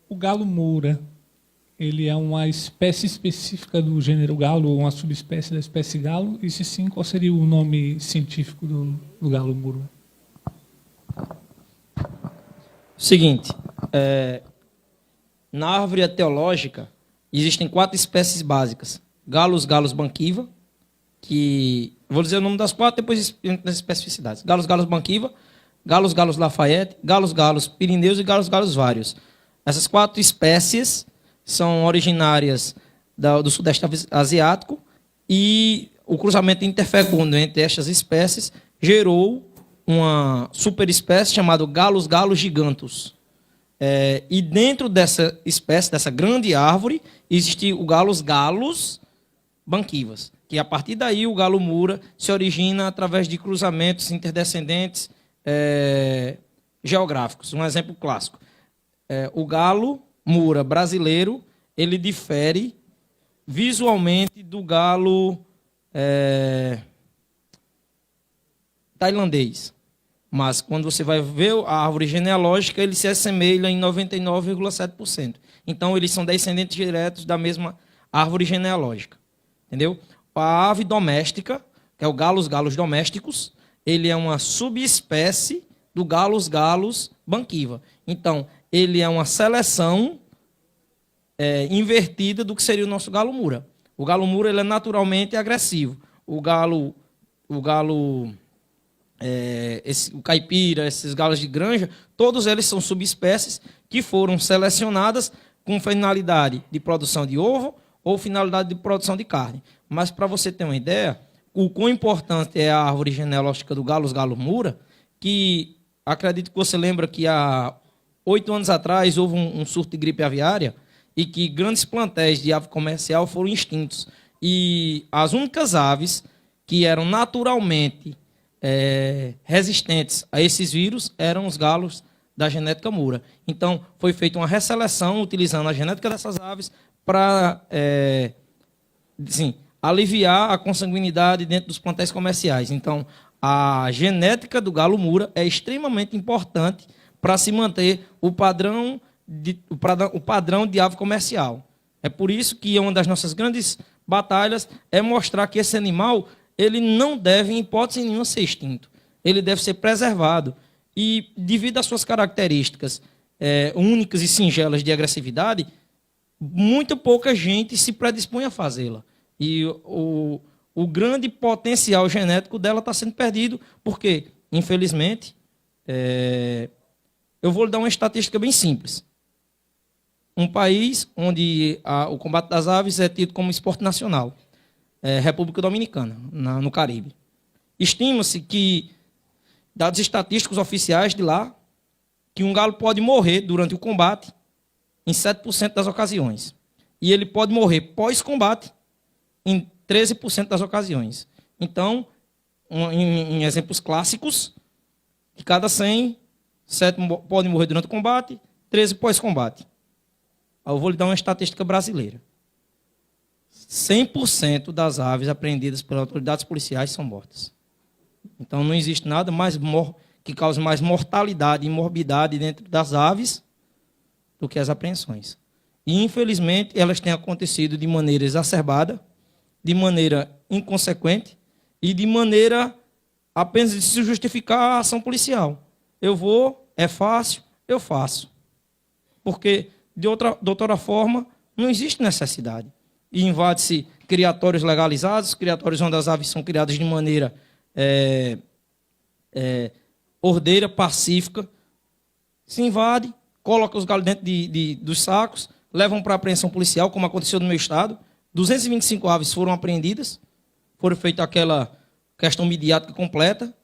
O galo moura, ele é uma espécie específica do gênero galo ou uma subespécie da espécie galo? E se sim, qual seria o nome científico do galo moura? Seguinte, na árvore etiológica existem 4 espécies básicas. Galos banquiva, que vou dizer o nome das 4, depois das especificidades. Galos banquiva, Galos Lafayette, Galos Pirineus e Galos vários. Essas 4 espécies são originárias do Sudeste Asiático e o cruzamento interfecundo entre estas espécies gerou uma superespécie chamada Galos gigantus. E dentro dessa espécie, dessa grande árvore, existe o Galos banquivas, que a partir daí o galo moura se origina através de cruzamentos interdescendentes geográficos. Um exemplo clássico. O galo moura brasileiro, ele difere visualmente do galo tailandês. Mas quando você vai ver a árvore genealógica, ele se assemelha em 99,7%. Então, eles são descendentes diretos da mesma árvore genealógica. Entendeu? A ave doméstica, que é o galos domésticos, ele é uma subespécie do galos banquiva. Então, ele é uma seleção invertida do que seria o nosso galo moura. O galo moura ele é naturalmente agressivo. O caipira, esses galos de granja, todos eles são subespécies que foram selecionadas com finalidade de produção de ovo ou finalidade de produção de carne. Mas, para você ter uma ideia, o quão importante é a árvore genealógica do galo moura, que acredito que você lembra que há 8 anos atrás houve um surto de gripe aviária e que grandes plantéis de ave comercial foram extintos. E as únicas aves que eram naturalmente resistentes a esses vírus eram os galos da genética moura. Então, foi feita uma resseleção utilizando a genética dessas aves para aliviar a consanguinidade dentro dos plantéis comerciais. Então, a genética do galo moura é extremamente importante para se manter o padrão de ave comercial. É por isso que uma das nossas grandes batalhas é mostrar que esse animal ele não deve, em hipótese nenhuma, ser extinto. Ele deve ser preservado. E, devido às suas características únicas e singelas de agressividade, muito pouca gente se predispõe a fazê-la. E o grande potencial genético dela está sendo perdido, porque, infelizmente, eu vou lhe dar uma estatística bem simples. Um país onde o combate das aves é tido como esporte nacional, República Dominicana, no Caribe. Estima-se que, dados estatísticos oficiais de lá, que um galo pode morrer durante o combate em 7% das ocasiões. E ele pode morrer pós-combate em 13% das ocasiões. Então, em exemplos clássicos, de cada 100, 7 podem morrer durante o combate, 13 pós-combate. Eu vou lhe dar uma estatística brasileira. 100% das aves apreendidas pelas autoridades policiais são mortas. Então, não existe nada que cause mais mortalidade e morbidade dentro das aves do que as apreensões. E, infelizmente, elas têm acontecido de maneira exacerbada, de maneira inconsequente e de maneira apenas de se justificar a ação policial. Eu vou, é fácil, eu faço. Porque, de outra forma, não existe necessidade. E invade-se criatórios legalizados, criatórios onde as aves são criadas de maneira ordeira, pacífica. Se invade, coloca os galos dentro dos sacos, levam para a apreensão policial, como aconteceu no meu estado. 225 aves foram apreendidas, foram feita aquela questão midiática completa.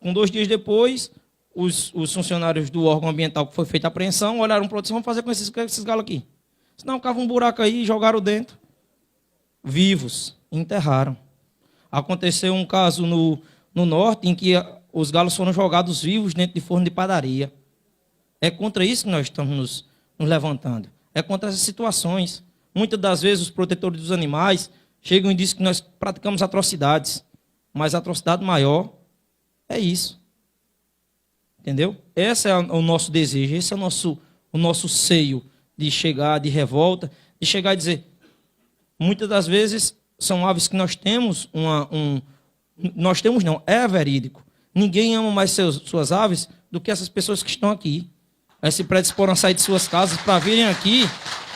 2 dias depois, os funcionários do órgão ambiental que foi feita a apreensão olharam para o outro, vamos fazer com esses galos aqui. Senão, cavam um buraco aí e jogaram dentro. Vivos, enterraram. Aconteceu um caso no norte em que os galos foram jogados vivos dentro de forno de padaria. É contra isso que nós estamos nos levantando. É contra essas situações. Muitas das vezes os protetores dos animais chegam e dizem que nós praticamos atrocidades. Mas a atrocidade maior é isso. Entendeu? Esse é o nosso desejo, esse é o nosso seio de chegar, de revolta, de chegar e dizer, muitas das vezes são aves que nós temos nós temos não, é verídico. Ninguém ama mais suas aves do que essas pessoas que estão aqui. Elas se predisporam a sair de suas casas para virem aqui,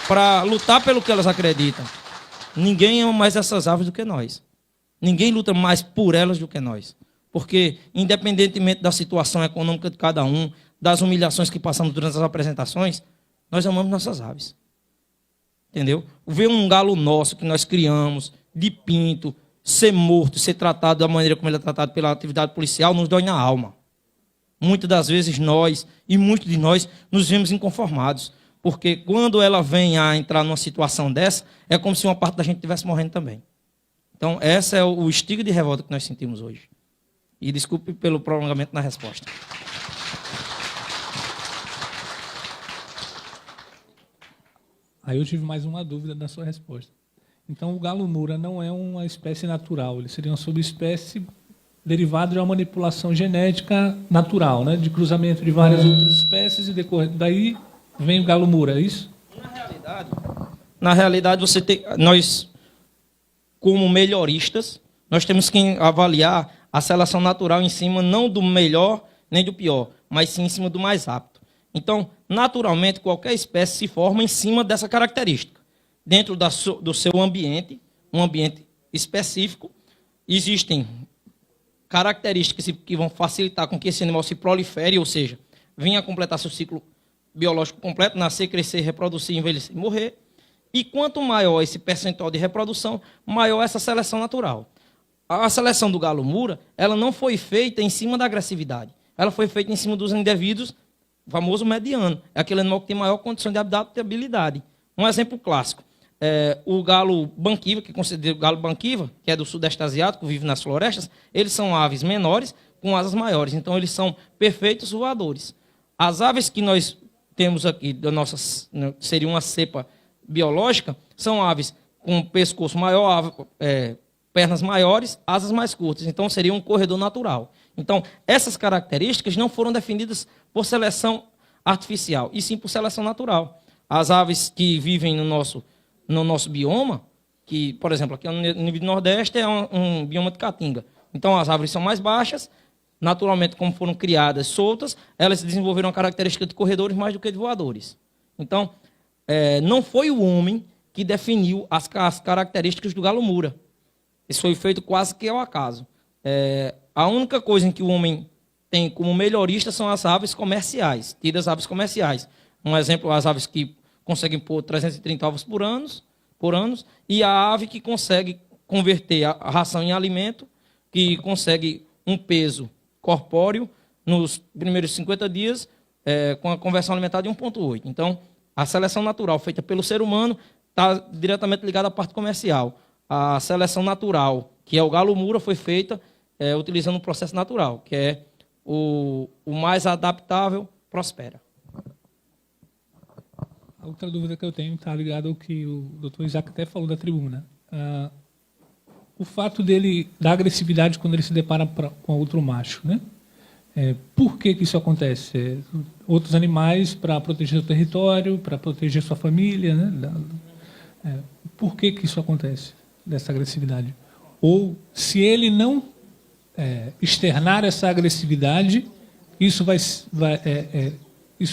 para lutar pelo que elas acreditam. Ninguém ama mais essas aves do que nós. Ninguém luta mais por elas do que nós. Porque, independentemente da situação econômica de cada um, das humilhações que passamos durante as apresentações, nós amamos nossas aves. Entendeu? Ver um galo nosso que nós criamos, de pinto, ser morto, ser tratado da maneira como ele é tratado pela atividade policial, nos dói na alma. Muitas das vezes nós, e muitos de nós, nos vemos inconformados. Porque quando ela vem a entrar numa situação dessa, é como se uma parte da gente estivesse morrendo também. Então, esse é o estilo de revolta que nós sentimos hoje. E desculpe pelo prolongamento na resposta. Aí eu tive mais uma dúvida da sua resposta. Então, o galo-mura não é uma espécie natural, ele seria uma subespécie derivada de uma manipulação genética natural, né? De cruzamento de várias outras espécies, e daí vem o galo-mura, é isso? Na realidade, nós, como melhoristas, nós temos que avaliar a seleção natural em cima não do melhor nem do pior, mas sim em cima do mais apto. Então, naturalmente, qualquer espécie se forma em cima dessa característica. Dentro do seu ambiente, um ambiente específico, existem características que vão facilitar com que esse animal se prolifere, ou seja, venha a completar seu ciclo biológico completo, nascer, crescer, reproduzir, envelhecer e morrer. E quanto maior esse percentual de reprodução, maior essa seleção natural. A seleção do galo-mura, ela não foi feita em cima da agressividade. Ela foi feita em cima dos indivíduos, o famoso mediano. É aquele animal que tem maior condição de adaptabilidade. Um exemplo clássico. O galo banquiva, que é considerado o galo banquiva, que é do sudeste asiático, vive nas florestas, eles são aves menores com asas maiores. Então, eles são perfeitos voadores. As aves que nós temos aqui, seria uma cepa biológica, são aves com pescoço maior, pernas maiores, asas mais curtas. Então, seria um corredor natural. Então, essas características não foram definidas por seleção artificial, e sim por seleção natural. As aves que vivem no nosso bioma, que, por exemplo, aqui no nível do Nordeste é um bioma de caatinga. Então, as árvores são mais baixas, naturalmente, como foram criadas soltas, elas desenvolveram a característica de corredores mais do que de voadores. Então, não foi o homem que definiu as características do galo-mura. Isso foi feito quase que ao acaso. A única coisa em que o homem tem como melhorista são as aves comerciais, tidas aves comerciais. Um exemplo, as aves que conseguem pôr 330 ovos por ano, e a ave que consegue converter a ração em alimento, que consegue um peso corpóreo nos primeiros 50 dias, com a conversão alimentar de 1,8. Então, a seleção natural feita pelo ser humano está diretamente ligada à parte comercial. A seleção natural, que é o galo-mura, foi feita utilizando um processo natural, que é o mais adaptável prospera. A outra dúvida que eu tenho está ligada ao que o Dr. Isaac até falou da tribuna. O fato da agressividade quando ele se depara com outro macho, né? Por que isso acontece? Outros animais para proteger o território, para proteger sua família, né? Por que isso acontece, dessa agressividade? Ou, se ele não externar essa agressividade, isso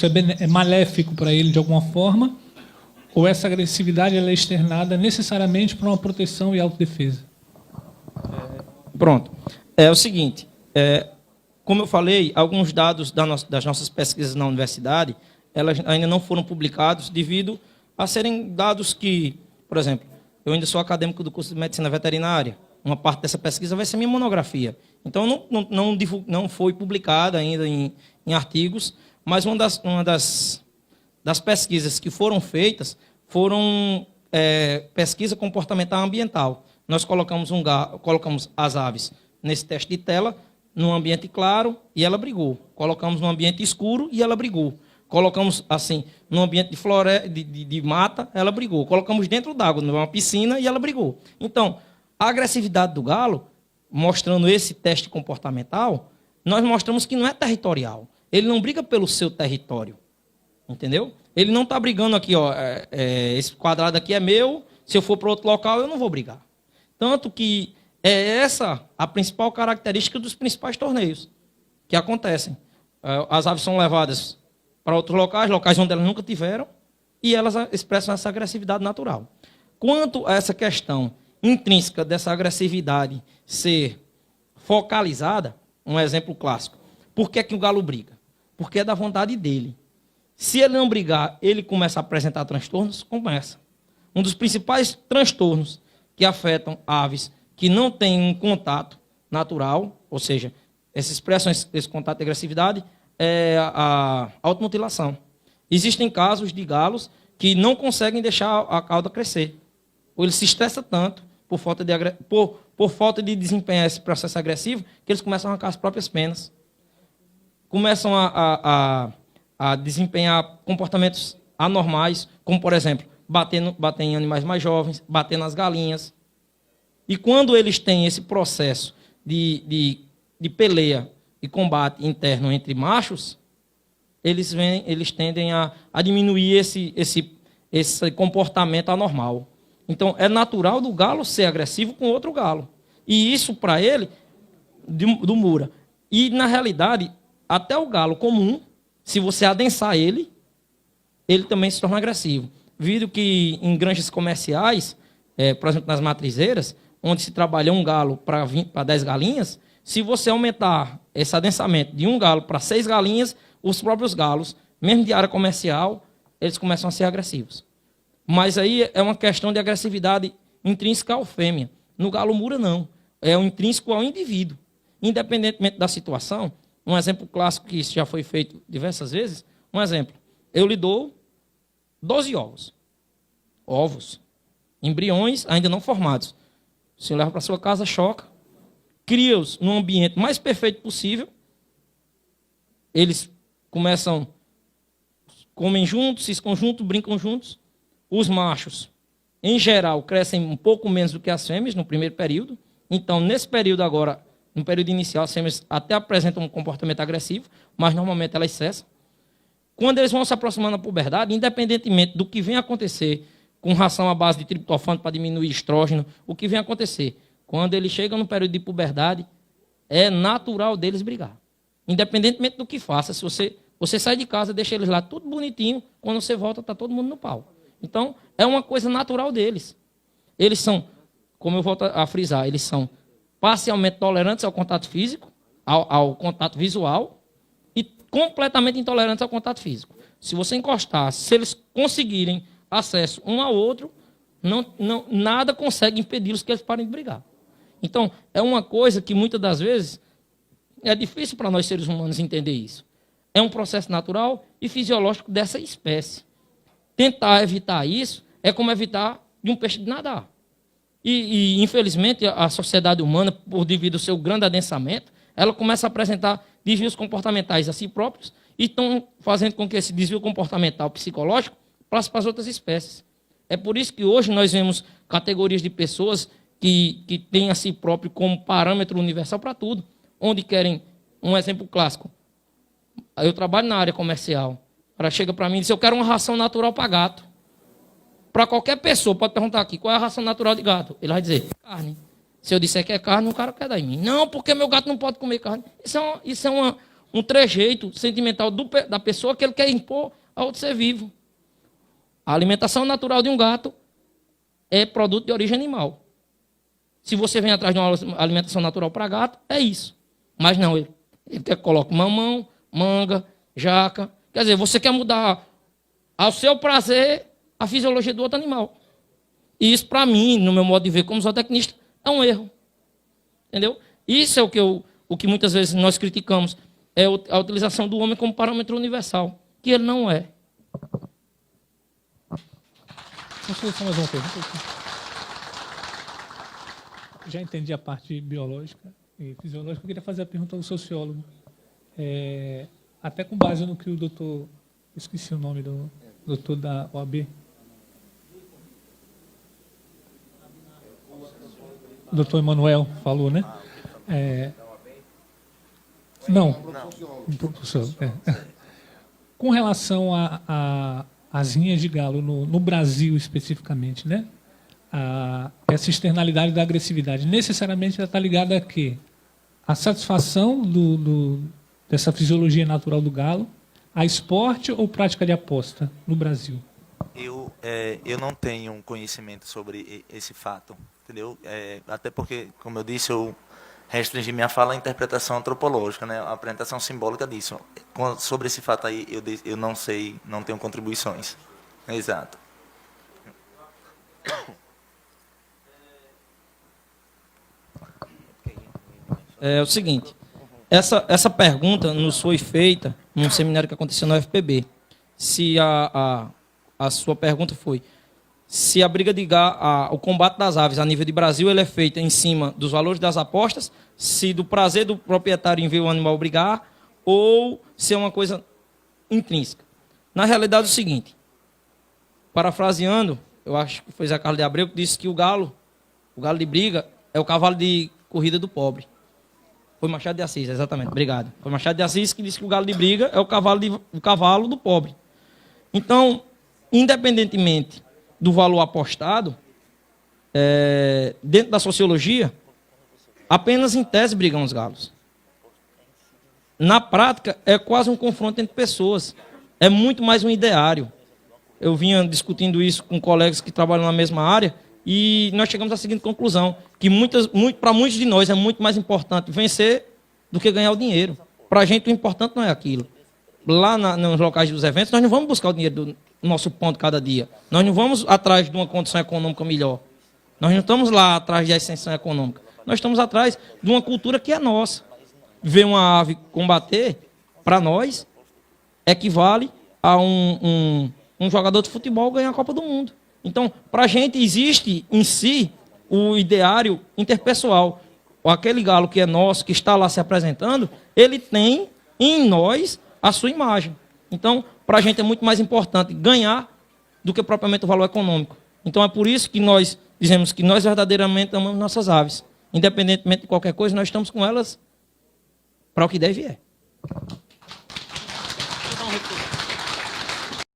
é maléfico para ele de alguma forma, ou essa agressividade ela é externada necessariamente para uma proteção e autodefesa? Pronto. É o seguinte, como eu falei, alguns dados das nossas pesquisas na universidade, elas ainda não foram publicados devido a serem dados que, por exemplo, eu ainda sou acadêmico do curso de medicina veterinária, uma parte dessa pesquisa vai ser minha monografia. Então, não foi publicada ainda em artigos, mas uma das pesquisas que foram feitas foram pesquisa comportamental ambiental. Nós colocamos as aves nesse teste de tela, num ambiente claro, e ela brigou. Colocamos num ambiente escuro e ela brigou. Colocamos, assim, num ambiente de floresta, de mata, ela brigou. Colocamos dentro d'água, numa piscina, e ela brigou. Então, a agressividade do galo, mostrando esse teste comportamental, nós mostramos que não é territorial. Ele não briga pelo seu território, entendeu? Ele não está brigando aqui, ó, esse quadrado aqui é meu, se eu for para outro local eu não vou brigar. Tanto que é essa a principal característica dos principais torneios que acontecem. As aves são levadas para outros locais onde elas nunca tiveram, e elas expressam essa agressividade natural. Quanto a essa questão intrínseca dessa agressividade ser focalizada, um exemplo clássico. Por que é que o galo briga? Porque é da vontade dele. Se ele não brigar, ele começa a apresentar transtornos? Começa. Um dos principais transtornos que afetam aves que não têm um contato natural, ou seja, essa expressão, esse contato de agressividade, é a automutilação. Existem casos de galos que não conseguem deixar a cauda crescer. Ou ele se estressa tanto por falta de desempenhar esse processo agressivo que eles começam a arrancar as próprias penas. Começam a desempenhar comportamentos anormais, como, por exemplo, bater em animais mais jovens, bater nas galinhas. E quando eles têm esse processo de peleia e combate interno entre machos, eles tendem a diminuir esse comportamento anormal. Então, é natural do galo ser agressivo com outro galo. E isso, para ele, do Mura. E, na realidade, até o galo comum, se você adensar ele também se torna agressivo. Visto que em granjas comerciais, por exemplo, nas matrizeiras, onde se trabalha um galo para 10 galinhas, se você aumentar esse adensamento de um galo para 6 galinhas, os próprios galos, mesmo de área comercial, eles começam a ser agressivos. Mas aí é uma questão de agressividade intrínseca ao fêmea. No galo Mura, não. É um intrínseco ao indivíduo. Independentemente da situação, um exemplo clássico que isso já foi feito diversas vezes, um exemplo, eu lhe dou 12 ovos, embriões ainda não formados. O senhor leva para sua casa, choca, cria-os num ambiente mais perfeito possível, eles comem juntos, se escondem juntos, brincam juntos. Os machos, em geral, crescem um pouco menos do que as fêmeas no primeiro período. Então, nesse período agora, no período inicial, as fêmeas até apresentam um comportamento agressivo, mas normalmente elas cessam. Quando eles vão se aproximando da puberdade, independentemente do que vem acontecer com ração à base de triptofano para diminuir estrógeno, o que vem acontecer? Quando eles chegam no período de puberdade, é natural deles brigar. Independentemente do que faça, se você sai de casa, deixa eles lá tudo bonitinho, quando você volta, está todo mundo no pau. Então, é uma coisa natural deles. Eles são, como eu volto a frisar, eles são parcialmente tolerantes ao contato físico, ao contato visual, e completamente intolerantes ao contato físico. Se você encostar, se eles conseguirem acesso um ao outro, nada consegue impedi-los que eles parem de brigar. Então, é uma coisa que muitas das vezes é difícil para nós seres humanos entender isso. É um processo natural e fisiológico dessa espécie. Tentar evitar isso é como evitar de um peixe de nadar. E infelizmente, a sociedade humana, devido ao seu grande adensamento, ela começa a apresentar desvios comportamentais a si próprios e estão fazendo com que esse desvio comportamental psicológico passe para as outras espécies. É por isso que hoje nós vemos categorias de pessoas que têm a si próprio como parâmetro universal para tudo, onde querem, um exemplo clássico, eu trabalho na área comercial, o cara chega para mim e diz, eu quero uma ração natural para gato. Para qualquer pessoa, pode perguntar aqui, qual é a ração natural de gato? Ele vai dizer, carne. Se eu disser que é carne, o cara quer dar em mim. Não, porque meu gato não pode comer carne. Isso é um trejeito sentimental da pessoa que ele quer impor a outro ser vivo. A alimentação natural de um gato é produto de origem animal. Se você vem atrás de uma alimentação natural para gato, é isso. Mas não, ele quer que coloque mamão, manga, jaca. Quer dizer, você quer mudar ao seu prazer a fisiologia do outro animal. E isso, para mim, no meu modo de ver como zootecnista, é um erro. Entendeu? Isso é o que muitas vezes nós criticamos, é a utilização do homem como parâmetro universal, que ele não é. Vamos fazer mais uma pergunta aqui. Já entendi a parte biológica e fisiológica. Eu queria fazer a pergunta ao sociólogo. Até com base no que o doutor... Esqueci o nome do doutor da OAB. O doutor Emanuel falou, né? Não, professor. Com relação à as rinhas de galo no Brasil especificamente, né? Essa externalidade da agressividade necessariamente está ligada a quê? A satisfação dessa fisiologia natural do galo, a esporte ou prática de aposta no Brasil? Eu não tenho conhecimento sobre esse fato, entendeu? Até porque, como eu disse, eu restringi minha fala à interpretação antropológica, né? A apresentação simbólica disso. Sobre esse fato aí, eu não sei, não tenho contribuições. Exato. É o seguinte, essa pergunta nos foi feita num seminário que aconteceu no UFPB. Se a sua pergunta foi se a briga de o combate das aves a nível de Brasil ele é feito em cima dos valores das apostas, se do prazer do proprietário em ver o animal brigar, ou se é uma coisa intrínseca. Na realidade é o seguinte, parafraseando, eu acho que foi Zé Carlos de Abreu que disse que o galo de briga é o cavalo de corrida do pobre. Foi Machado de Assis, exatamente, obrigado. Foi Machado de Assis que disse que o galo de briga é o cavalo do pobre. Então, independentemente do valor apostado, dentro da sociologia, apenas em tese brigam os galos. Na prática, é quase um confronto entre pessoas. É muito mais um ideário. Eu vinha discutindo isso com colegas que trabalham na mesma área e nós chegamos à seguinte conclusão, que para muitos de nós é muito mais importante vencer do que ganhar o dinheiro. Para a gente o importante não é aquilo. Lá nos locais dos eventos, nós não vamos buscar o dinheiro do nosso pão de cada dia. Nós não vamos atrás de uma condição econômica melhor. Nós não estamos lá atrás de ascensão econômica. Nós estamos atrás de uma cultura que é nossa. Ver uma ave combater, para nós, equivale a um jogador de futebol ganhar a Copa do Mundo. Então, para a gente existe em si o ideário interpessoal. Aquele galo que é nosso, que está lá se apresentando, ele tem em nós a sua imagem. Então, para a gente é muito mais importante ganhar do que propriamente o valor econômico. Então, é por isso que nós dizemos que nós verdadeiramente amamos nossas aves. Independentemente de qualquer coisa, nós estamos com elas para o que deve é.